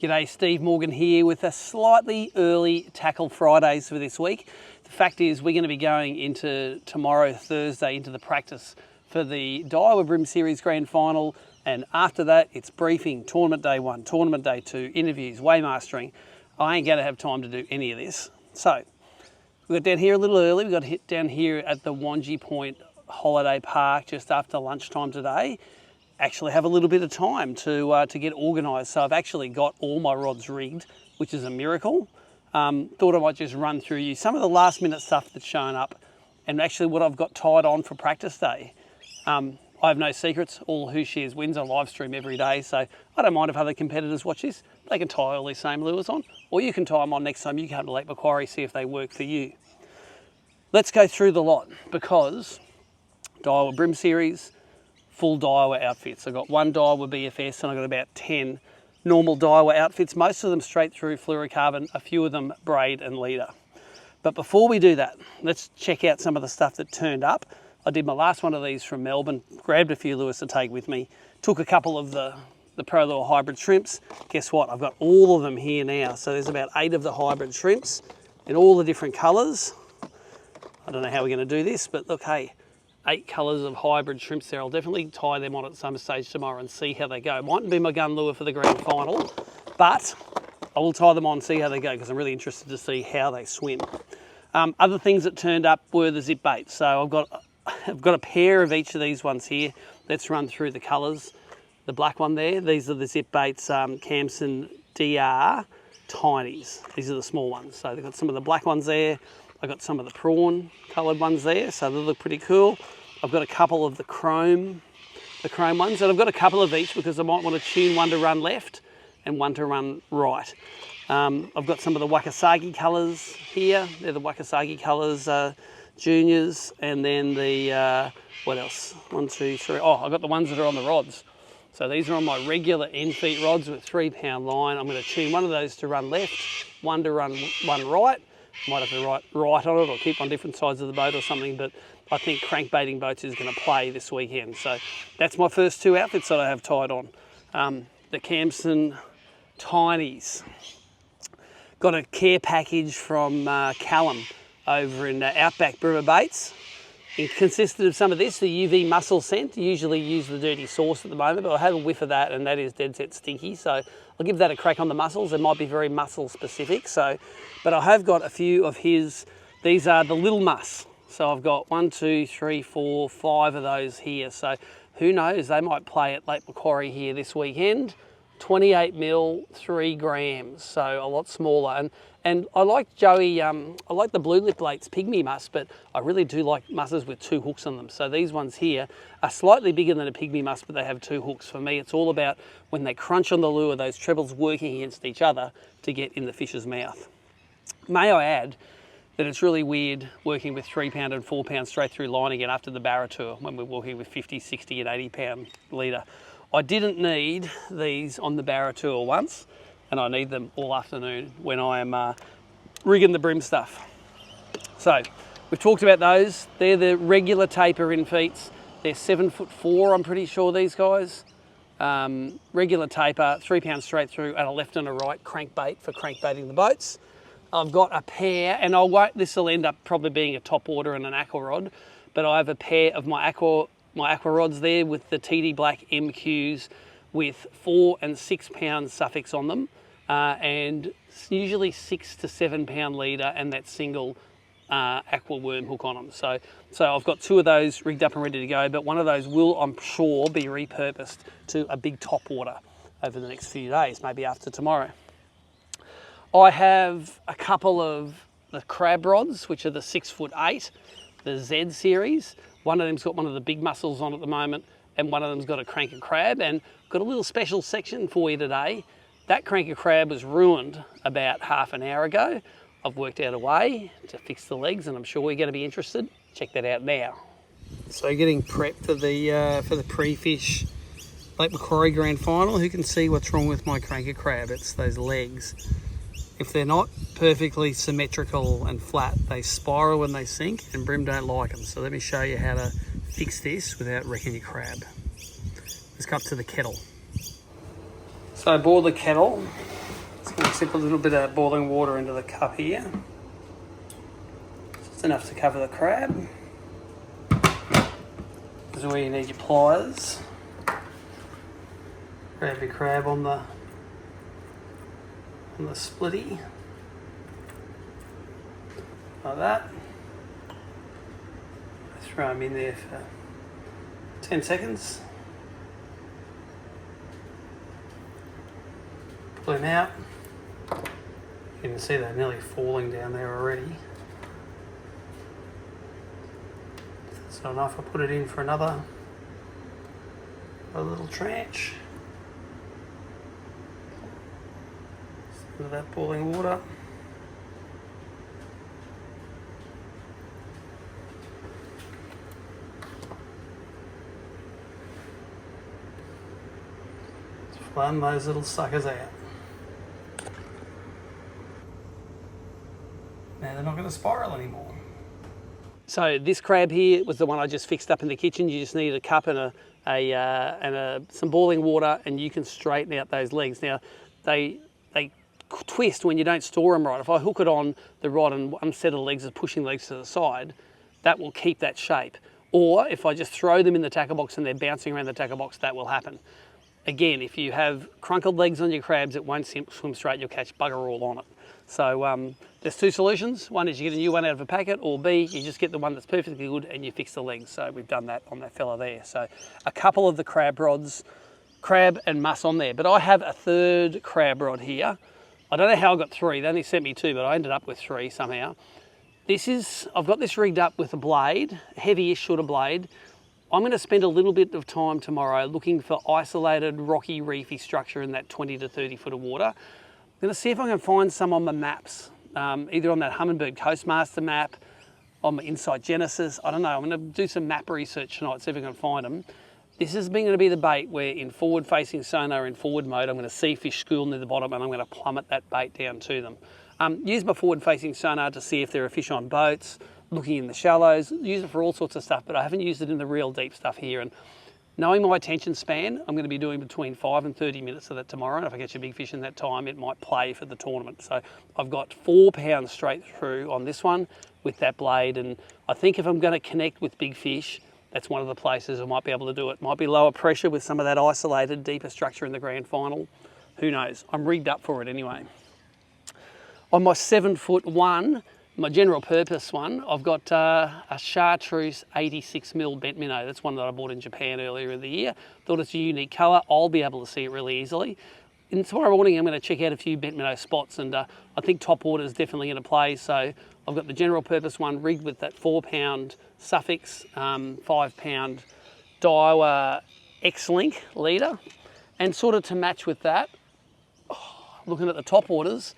G'day, Steve Morgan here with a slightly early Tackle Fridays for this week. The fact is we're going to be going into tomorrow, Thursday, into the practice for the Daiwa BREAM Series Grand Final, and after that it's briefing, tournament day 1, tournament day 2, interviews, weightmastering. I ain't going to have time to do any of this. So we got down here a little early. We got hit down here at the Wanji Point Holiday Park just after lunchtime today. Actually have a little bit of time to get organised. So I've actually got all my rods rigged, which is a miracle. Thought I might just run through you some of the last minute stuff that's shown up and actually what I've got tied on for practice day. I have no secrets. All Who Shares wins. I live stream every day, so I don't mind if other competitors watch this. They can tie all these same lures on, or you can tie them on next time you come to Lake Macquarie, see if they work for you. Let's go through the lot, because Daiwa BREAM Series, full Daiwa outfits. I've got one Daiwa BFS and I've got about 10 normal Daiwa outfits, most of them straight through fluorocarbon, a few of them braid and leader. But before we do that, let's check out some of the stuff that turned up. I did my last one of these from Melbourne, grabbed a few lures to take with me, took a couple of the Pro Lure hybrid shrimps. Guess what? I've got all of them here now. So there's about 8 of the hybrid shrimps in all the different colours. I don't know how we're going to do this, but look, hey, 8 colours of hybrid shrimps there. I'll definitely tie them on at some stage tomorrow and see how they go. Mightn't be my gun lure for the grand final, but I will tie them on and see how they go, because I'm really interested to see how they swim. Other things that turned up were the zip baits. So I've got a pair of each of these ones here. Let's run through the colours. The black one there, these are the zip baits, Camson DR Tinies. These are the small ones. So they've got some of the black ones there. I've got some of the prawn coloured ones there, so they look pretty cool. I've got a couple of the chrome ones, and I've got a couple of each because I might want to tune one to run left and one to run right. I've got some of the Wakasagi colours here. They're the Wakasagi colours juniors, and then the, what else? 1, 2, 3. Oh, I've got the ones that are on the rods. So these are on my regular end feet rods with 3-pound line. I'm going to tune one of those to run left, one to run right. Might have to write right on it or keep on different sides of the boat or something, but I think crankbaiting boats is going to play this weekend. So that's my first 2 outfits that I have tied on. The Camson Tinies. Got a care package from Callum over in Outback Brewer Baits. It consisted of some of this, the UV mussel scent. Usually use the dirty sauce at the moment, but I had a whiff of that and that is dead set stinky. So I'll give that a crack on the mussels. It might be very mussel specific. But I have got a few of his, these are the little muss. So I've got 1, 2, 3, 4, 5 of those here. So who knows, they might play at Lake Macquarie here this weekend. 28 mil, 3 grams, so a lot smaller. And I like Joey, I like the Blue Lip Lates Pygmy Muss, but I really do like musses with 2 hooks on them. So these ones here are slightly bigger than a Pygmy Muss, but they have 2 hooks. For me, it's all about when they crunch on the lure, those trebles working against each other to get in the fish's mouth. May I add that it's really weird working with 3-pound and 4-pound straight through line again after the Barra Tour when we're walking with 50, 60 and 80-pound leader. I didn't need these on the Barra Tour once, and I need them all afternoon when I am rigging the bream stuff. So we've talked about those. They're the regular taper in feets. They're 7'4", I'm pretty sure, these guys. Regular taper, 3-pound straight through, and a left and a right crankbait for crankbaiting the boats. I've got a pair, and this will end up probably being a top order and an aqua rod, but I have a pair of my aqua rods there with the TD Black MQs with 4 and 6 pound suffix on them, and usually 6 to 7 pound leader and that single aqua worm hook on them. So I've got 2 of those rigged up and ready to go, but one of those will, I'm sure, be repurposed to a big top order over the next few days, maybe after tomorrow. I have a couple of the crab rods, which are the 6'8", the Z series. One of them's got one of the big mussels on at the moment, and one of them's got a Cranka Crab, and got a little special section for you today. That Cranka Crab was ruined about half an hour ago. I've worked out a way to fix the legs, and I'm sure you're going to be interested. Check that out now. So getting prepped for the pre-fish Lake Macquarie Grand Final. Who can see what's wrong with my Cranka Crab? It's those legs. If they're not perfectly symmetrical and flat, they spiral when they sink, and bream don't like them. So let me show you how to fix this without wrecking your crab. Let's go up to the kettle. So I boil the kettle Just going to sip a little bit of boiling water into the cup here. Just enough to cover the crab. This is where you need your pliers. Grab your crab on the splitty. Like that. Throw them in there for 10 seconds. Pull them out. You can see they're nearly falling down there already. If that's not enough, I'll put it in for a little tranche. Some of that boiling water. Flatten those little suckers out. Now they're not going to spiral anymore. So this crab here was the one I just fixed up in the kitchen. You just need a cup and some boiling water, and you can straighten out those legs. Now they twist when you don't store them right. If I hook it on the rod and one set of legs is pushing the legs to the side, that will keep that shape. Or if I just throw them in the tackle box and they're bouncing around the tackle box, that will happen. Again, if you have crunkled legs on your crabs, it won't swim straight, you'll catch bugger all on it. So there's two solutions. One is you get a new one out of a packet, or B, you just get the one that's perfectly good and you fix the legs. So we've done that on that fella there. So a couple of the crab rods, crab and muss on there. But I have a third crab rod here. I don't know how I got three. They only sent me two, but I ended up with three somehow. I've got this rigged up with a blade, a heavy-ish sort of blade. I'm going to spend a little bit of time tomorrow looking for isolated rocky reefy structure in that 20 to 30 foot of water. I'm going to see if I can find some on the maps, either on that Humminbird Coastmaster map, on my Insight Genesis. I don't know. I'm going to do some map research tonight, see if I can find them. This is going to be the bait where in forward facing sonar, in forward mode, I'm going to see fish school near the bottom and I'm going to plummet that bait down to them. Use my forward facing sonar to see if there are fish on boats, looking in the shallows, use it for all sorts of stuff, but I haven't used it in the real deep stuff here. And knowing my attention span, I'm going to be doing between 5 and 30 minutes of that tomorrow. And if I catch a big fish in that time, it might play for the tournament. So I've got 4 pounds straight through on this one with that blade. And I think if I'm going to connect with big fish, that's one of the places I might be able to do it. Might be lower pressure with some of that isolated, deeper structure in the grand final. Who knows? I'm rigged up for it anyway. On my 7'1", my general purpose one, I've got a Chartreuse 86mm bent minnow. That's one that I bought in Japan earlier in the year. Thought it's a unique colour. I'll be able to see it really easily. And tomorrow morning I'm going to check out a few bent minnow spots, and I think top water is definitely going to play. So I've got the general purpose one rigged with that 4 pound Suffix, 5 pound Daiwa X-Link leader. And sort of to match with that, looking at the top waters,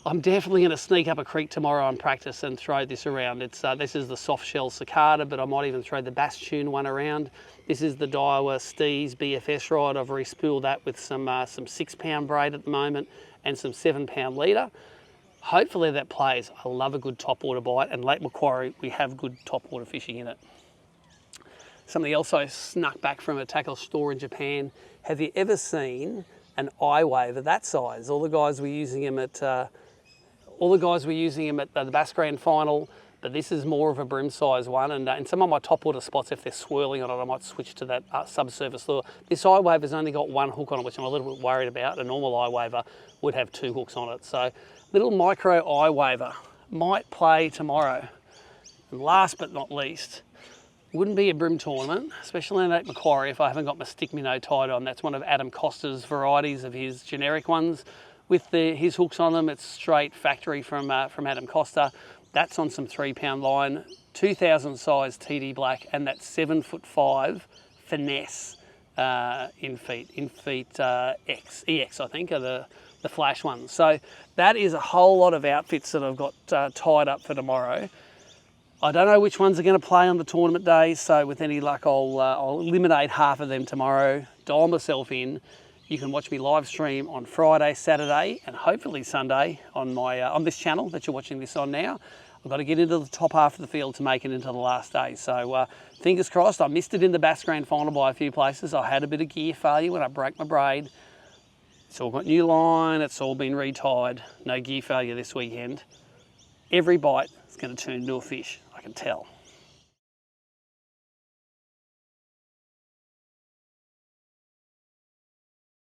I'm definitely going to sneak up a creek tomorrow and practice and throw this around. This is the soft shell cicada, but I might even throw the bass tune one around. This is the Daiwa Steez BFS rod. I've re-spooled that with some 6 pound braid at the moment and some 7 pound leader. Hopefully that plays. I love a good topwater bite, and Lake Macquarie, we have good topwater fishing in it. Something else I snuck back from a tackle store in Japan. Have you ever seen an eye wave of that size? All the guys were using them at the Bass Grand Final, but this is more of a brim size one. And in some of my topwater spots, if they're swirling on it, I might switch to that subsurface lure. This eye wave has only got 1 hook on it, which I'm a little bit worried about. A normal eye waver would have 2 hooks on it. So little micro eye waver might play tomorrow. And last but not least, wouldn't be a brim tournament, especially in Lake Macquarie, if I haven't got my stick minnow tied on. That's one of Adam Costa's varieties of his generic ones. With his hooks on them, it's straight factory from Adam Costa. That's on some 3 pound line, 2000 size TD black, and that 7'5" finesse in feet EX I think are the flash ones. So that is a whole lot of outfits that I've got tied up for tomorrow. I don't know which ones are going to play on the tournament day, so with any luck I'll eliminate half of them tomorrow, dial myself in. You can watch me live stream on Friday, Saturday, and hopefully Sunday on my on this channel that you're watching this on now. I've got to get into the top half of the field to make it into the last day. So fingers crossed. I missed it in the Bass Grand Final by a few places. I had a bit of gear failure when I broke my braid. It's all got new line, it's all been retied, no gear failure this weekend. Every bite is going to turn into a fish, I can tell.